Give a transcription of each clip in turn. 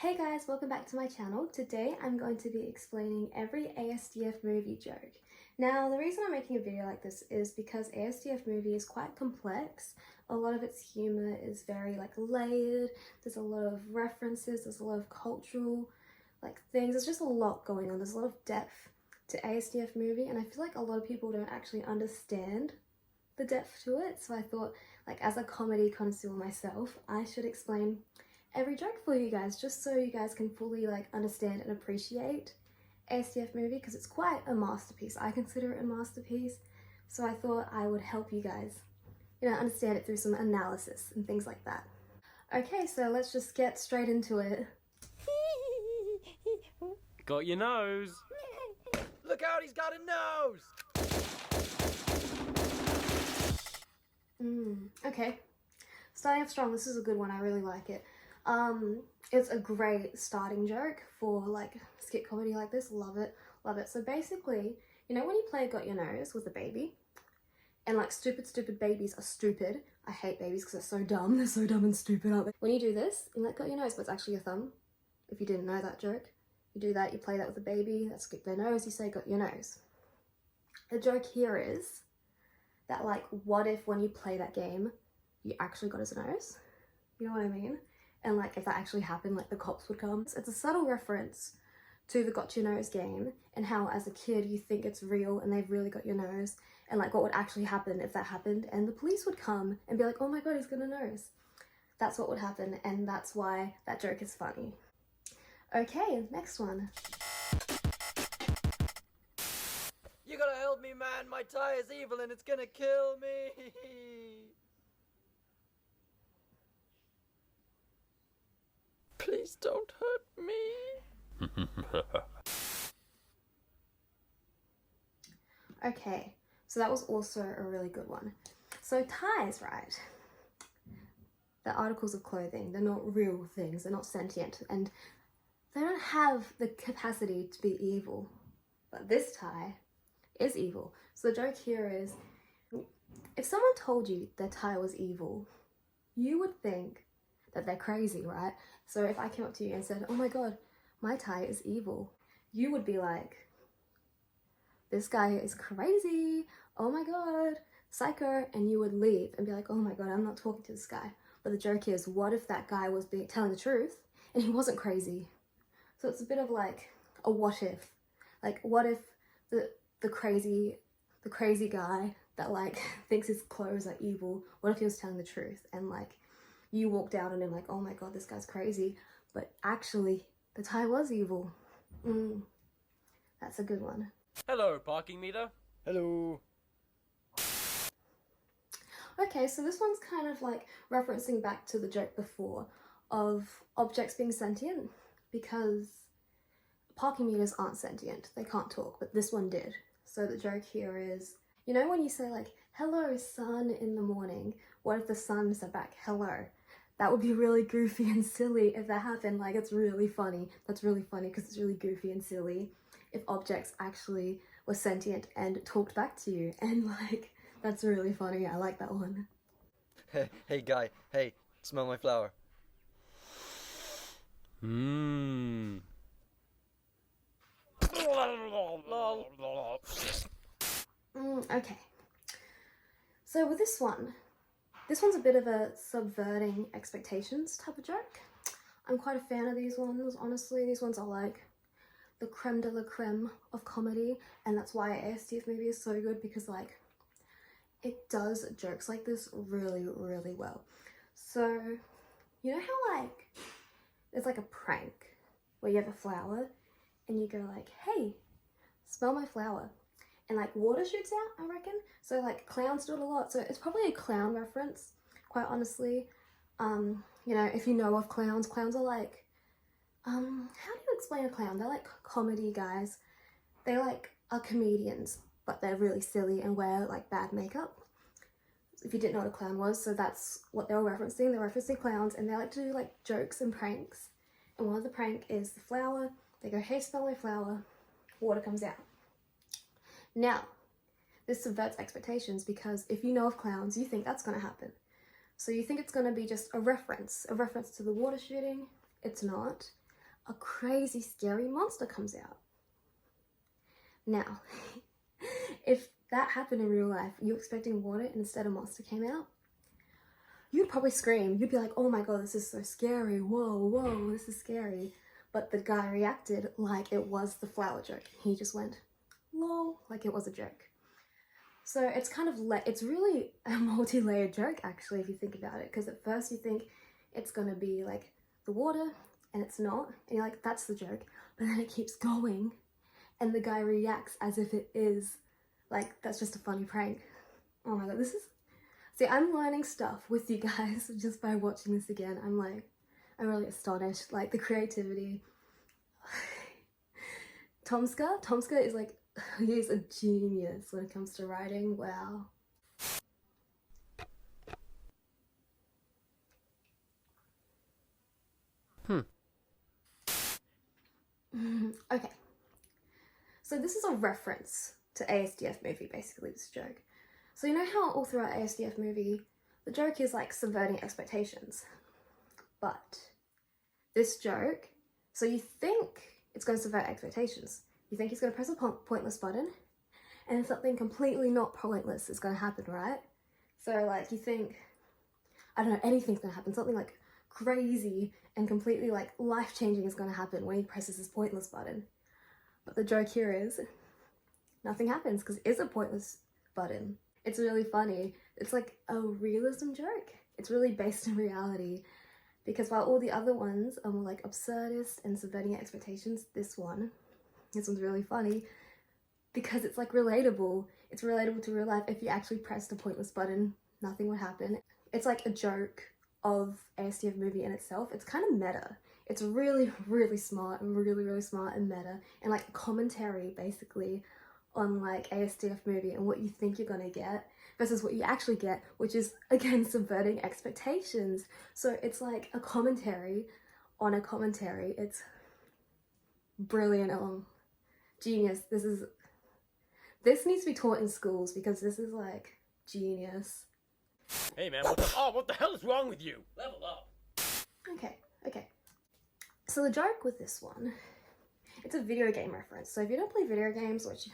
Hey guys, welcome back to my channel. Today I'm going to be explaining every ASDF movie joke. Now the reason I'm making a video like this is because ASDF movie is quite complex. A lot of its humor is very layered, there's a lot of references, there's a lot of cultural things, there's just a lot going on, there's a lot of depth to ASDF movie, and I feel like a lot of people don't actually understand the depth to it. So I thought, as a comedy connoisseur myself, I should explain every joke for you guys, just so you guys can fully understand and appreciate ASDF movie, because it's quite a masterpiece. I consider it a masterpiece, so I thought I would help you guys, understand it through some analysis and things like that. Okay, so let's just get straight into it. Got your nose. Look out, he's got a nose! Okay, starting off strong. This is a good one, I really like it. It's a great starting joke for skit comedy like this. Love it, love it. So basically, when you play Got Your Nose with a baby, and stupid babies are stupid. I hate babies because they're so dumb. They're so dumb and stupid, aren't they? When you do this, you got your nose, but it's actually your thumb. If you didn't know that joke, you do that, you play that with a baby, that's their nose, you say got your nose. The joke here is that what if when you play that game, you actually got his nose? You know what I mean? And if that actually happened, the cops would come. It's a subtle reference to the got your nose game, and how as a kid you think it's real and they've really got your nose, and what would actually happen if that happened, and the police would come and be like, oh my god, he's got a nose. That's what would happen, and that's why that joke is funny. Okay, next one. You gotta help me, man. My tie is evil and it's gonna kill me. Please don't hurt me. Okay, so that was also a really good one. So ties, right? They're articles of clothing. They're not real things. They're not sentient. And they don't have the capacity to be evil. But this tie is evil. So the joke here is, if someone told you their tie was evil, you would think that they're crazy, right? So if I came up to you and said, oh my god, my tie is evil, you would be like, this guy is crazy, oh my god, psycho, and you would leave and be like, oh my god, I'm not talking to this guy. But the joke is, what if that guy was telling the truth and he wasn't crazy? So it's a bit of a what if. What if the crazy guy that thinks his clothes are evil, what if he was telling the truth, and you walked out on him oh my god, this guy's crazy, but actually the tie was evil. That's a good one. Hello, parking meter. Hello. Okay, so this one's kind of referencing back to the joke before of objects being sentient, because parking meters aren't sentient, they can't talk, but this one did. So the joke here is, when you say hello sun in the morning, what if the sun said back hello? That would be really goofy and silly if that happened. It's really funny. That's really funny because it's really goofy and silly if objects actually were sentient and talked back to you, and that's really funny. I like that one. Hey guy, hey, smell my flower. Okay, so with this one's a bit of a subverting expectations type of joke. I'm quite a fan of these ones, honestly. These ones are the creme de la creme of comedy, and that's why ASDF movie is so good, because it does jokes like this really, really well. So, you know how there's a prank where you have a flower and you go hey, smell my flower, and water shoots out, I reckon. So clowns do it a lot, so it's probably a clown reference, quite honestly. If you know of clowns are how do you explain a clown? They're comedy guys. They are comedians, but they're really silly and wear bad makeup. If you didn't know what a clown was, so that's what they were referencing. They're referencing clowns, and they like to do jokes and pranks. And one of the prank is the flower. They go, hey, smell my flower. Water comes out. Now, this subverts expectations, because if you know of clowns, you think that's going to happen. So you think it's going to be just a reference to the water shooting. It's not. a crazy scary monster comes out. Now, if that happened in real life, you're expecting water and instead a monster came out, you'd probably scream. You'd be like, oh my god, this is so scary. Whoa, whoa, this is scary. But the guy reacted like it was the flower joke. He just went, lol, like it was a joke. So it's kind of, it's really a multi-layered joke actually if you think about it. Because at first you think it's going to be like the water and it's not. And you're like, that's the joke. But then it keeps going and the guy reacts as if it is like, that's just a funny prank. Oh my god, this is... See, I'm learning stuff with you guys just by watching this again. I'm really astonished. Like, the creativity. Tomska is like, he's a genius when it comes to writing. Wow. Okay. So this is a reference to ASDF movie, basically, this joke. So you know how all throughout ASDF movie, the joke is like subverting expectations. But this joke, so you think it's going to subvert expectations. You think he's going to press a pointless button and something completely not pointless is going to happen, right? So like you think, I don't know, anything's going to happen. Something like crazy and completely like life-changing is going to happen when he presses his pointless button. But the joke here is nothing happens because it is a pointless button. It's really funny. It's like a realism joke. It's really based in reality because while all the other ones are more like absurdist and subverting expectations, this one's really funny because it's like relatable. It's relatable to real life. If you actually pressed a pointless button, nothing would happen. It's like a joke of ASDF movie in itself. It's kind of meta. It's really, really smart and really smart and meta and like a commentary basically on like ASDF movie and what you think you're gonna get versus what you actually get, which is again subverting expectations. So it's like a commentary on a commentary. It's brilliant. Genius. This needs to be taught in schools because this is like genius. Hey man, what the hell is wrong with you? Level up. Okay. So the joke with this one, it's a video game reference. So if you don't play video games, which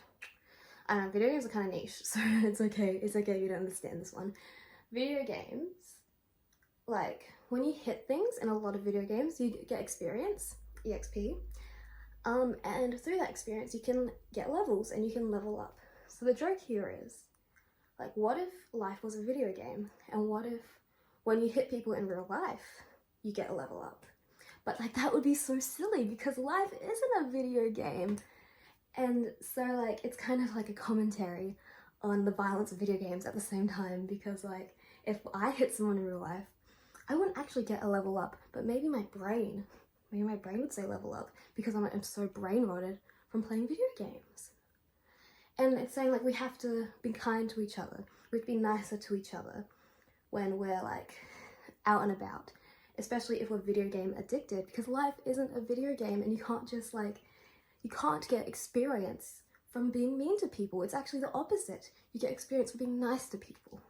I don't know, video games are kind of niche, so it's okay if you don't understand this one. Video games, like when you hit things in a lot of video games, you get experience, EXP, and through that experience you can get levels and you can level up. So the joke here is, like, what if life was a video game? And what if when you hit people in real life, you get a level up? But like that would be so silly because life isn't a video game. And so like it's kind of like a commentary on the violence of video games at the same time because like if I hit someone in real life, I wouldn't actually get a level up, but maybe my brain would say level up because I'm so brain rotted from playing video games. And it's saying like we have to be kind to each other. We have to be nicer to each other when we're like out and about, especially if we're video game addicted because life isn't a video game and you can't just like, you can't get experience from being mean to people. It's actually the opposite. You get experience from being nice to people.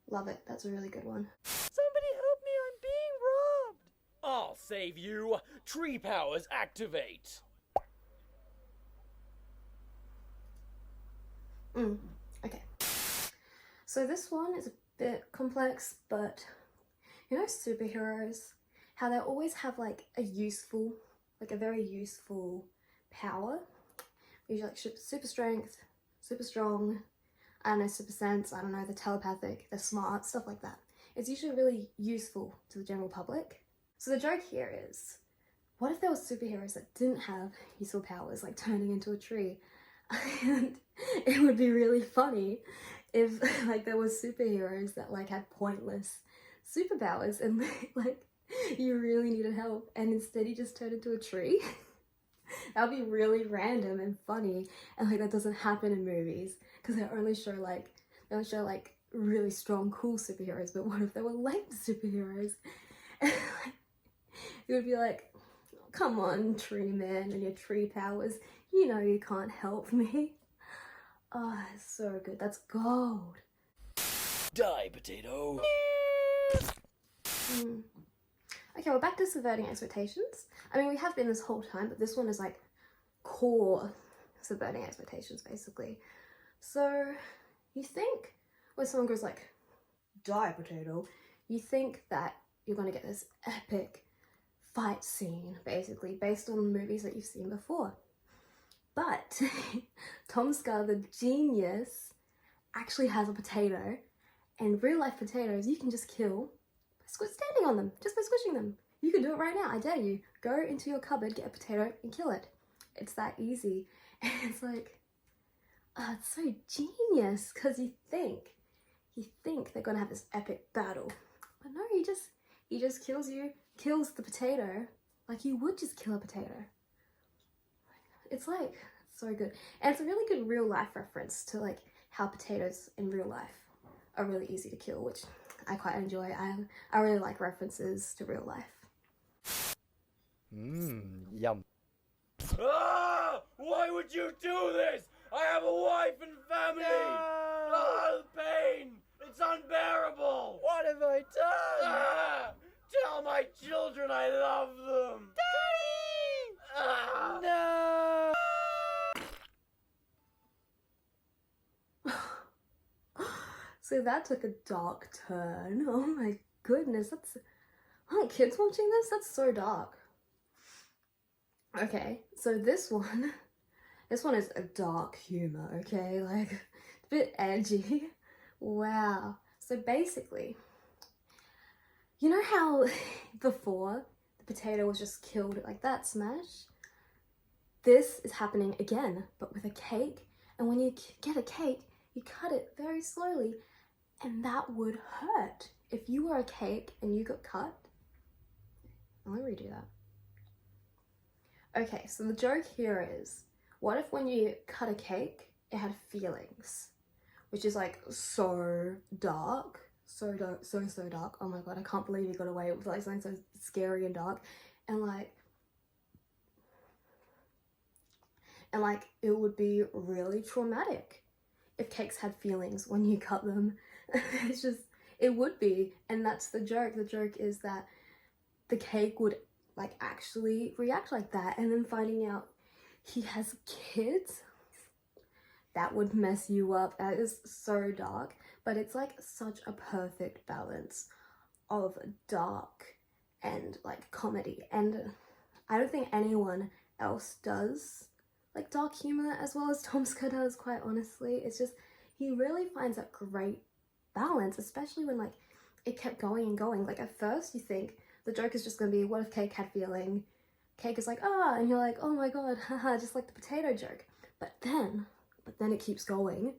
Love it. That's a really good one. Somebody help me, I'm being robbed! I'll save you. Tree powers activate. Okay. So this one is a bit complex, but you know superheroes, how they always have like a very useful power. Usually like super strength, super strong, I don't know, super sense, I don't know, they're telepathic, they're smart, stuff like that. It's usually really useful to the general public. So the joke here is, what if there were superheroes that didn't have useful powers, like turning into a tree? And it would be really funny if like there was superheroes that like had pointless superpowers and like you really needed help and instead you just turned into a tree. That would be really random and funny, and like that doesn't happen in movies because they only show like really strong cool superheroes. But what if they were lame superheroes? And like, it would be like, come on, tree man and your tree powers, you know you can't help me. Oh, it's so good. That's gold. Die, potato. Okay, we're back to subverting expectations. I mean, we have been this whole time, but this one is like core subverting expectations, basically. So, you think when someone goes like, die potato, you think that you're gonna get this epic fight scene, basically, based on movies that you've seen before. But Tom Scar, the genius, actually has a potato, and real life potatoes you can just kill by standing on them, just by squishing them. You can do it right now, I dare you. Go into your cupboard, get a potato, and kill it. It's that easy. And it's like, oh, it's so genius, because you think they're gonna have this epic battle. But no, he just kills the potato like you would just kill a potato. It's like, so good. And it's a really good real life reference to like how potatoes in real life are really easy to kill, which I quite enjoy. I really like references to real life. Yum. Ah! Why would you do this? I have a wife and family! Ah, the pain! It's unbearable! What have I done? Ah! Tell my children I love them! Daddy! Ah! No! So that took a dark turn. Oh my goodness, aren't kids watching this? That's so dark. Okay, so this one is a dark humor, okay? Like, a bit edgy. Wow. So basically, you know how before the potato was just killed like that, smash? This is happening again, but with a cake. And when you get a cake, you cut it very slowly, and that would hurt. If you were a cake and you got cut, I'll redo that. Okay, so the joke here is, what if when you cut a cake, it had feelings? Which is like so dark, so dark. Oh my god, I can't believe you got away with like something so scary and dark. And like it would be really traumatic if cakes had feelings when you cut them. It's just, it would be, and that's the joke. The joke is that the cake would like actually react like that, and then finding out he has kids, that would mess you up. That is so dark, but it's like such a perfect balance of dark and like comedy, and I don't think anyone else does like dark humor as well as Tom Scar does, quite honestly. It's just, he really finds that great balance, especially when like it kept going and going. Like at first you think the joke is just gonna be, what if cake had feeling? Cake is like, ah, and you're like, oh my god, haha, just like the potato joke. But then it keeps going,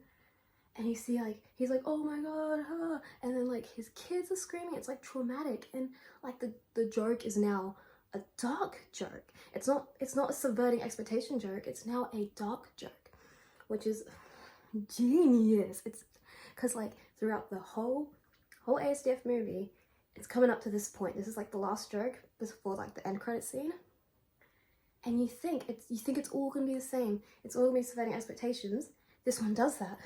and you see like, he's like, oh my god, ah, and then like his kids are screaming. It's like traumatic, and like the joke is now a dark joke. It's not a subverting expectation joke, it's now a dark joke, which is genius. It's because like throughout the whole ASDF movie, it's coming up to this point. This is like the last joke before like the end credit scene, and you think it's all gonna be the same. It's all gonna be subverting expectations. This one does that,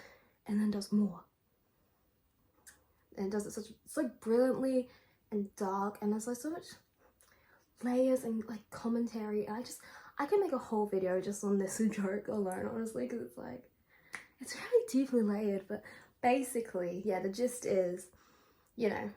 and then does more, and does it it's like brilliantly and dark, and there's like so much layers and like commentary. I can make a whole video just on this joke alone, honestly, because it's like, it's really deeply layered. But basically, yeah, the gist is, you know,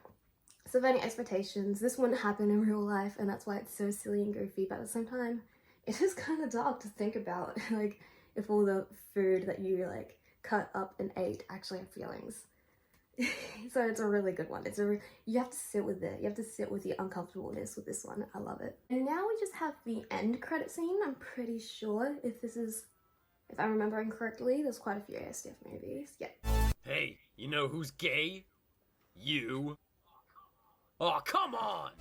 subverting expectations. This wouldn't happen in real life, and that's why it's so silly and goofy, but at the same time, it is kind of dark to think about, like, if all the food that you like cut up and ate actually have feelings. So it's a really good one. You have to sit with it. You have to sit with the uncomfortableness with this one. I love it. And now we just have the end credit scene. I'm pretty sure if I'm remembering correctly, there's quite a few ASDF movies. Yeah. Hey, you know who's gay? You. Oh, come on!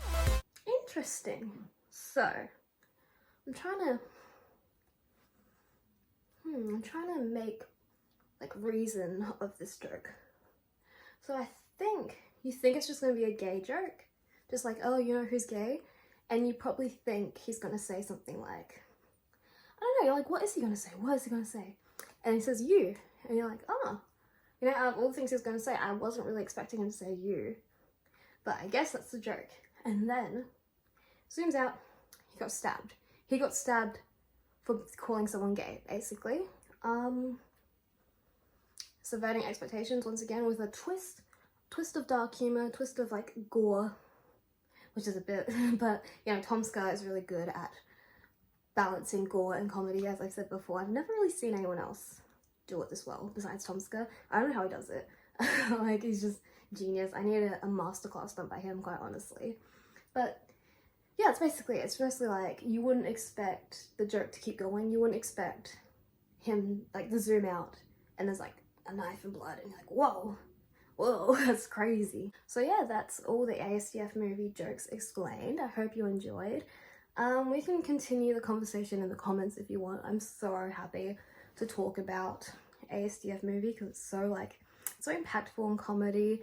Interesting. So, I'm trying to make like reason of this joke. So I think you think it's just gonna be a gay joke, just like, oh, you know who's gay, and you probably think he's gonna say something like, I don't know, you're like, what is he gonna say? What is he gonna say? And he says you, and you're like, oh, you know, out of all the things he was gonna say, I wasn't really expecting him to say you, but I guess that's the joke. And then Zooms out, he got stabbed. He got stabbed for calling someone gay, basically. Subverting expectations once again with a twist of dark humor, twist of like gore, which is a bit, but you know, Tomska is really good at balancing gore and comedy, as I've said before. I've never really seen anyone else do it this well besides Tomska. I don't know how he does it. Like, he's just genius. I need a masterclass done by him, quite honestly. But yeah, it's mostly like, you wouldn't expect the joke to keep going. You wouldn't expect him, like, the zoom out and there's like a knife and blood and you're like, whoa, that's crazy. So yeah, that's all the ASDF movie jokes explained. I hope you enjoyed. We can continue the conversation in the comments if you want. I'm so happy to talk about ASDF movie because it's so impactful in comedy.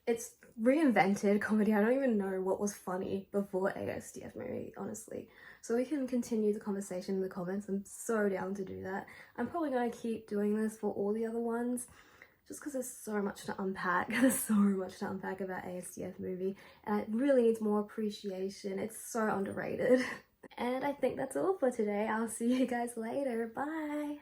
It's reinvented comedy. I don't even know what was funny before ASDF movie, honestly. So we can continue the conversation in the comments. I'm so down to do that. I'm probably going to keep doing this for all the other ones just because there's so much to unpack. There's so much to unpack about ASDF movie and it really needs more appreciation. It's so underrated. And I think that's all for today. I'll see you guys later. Bye!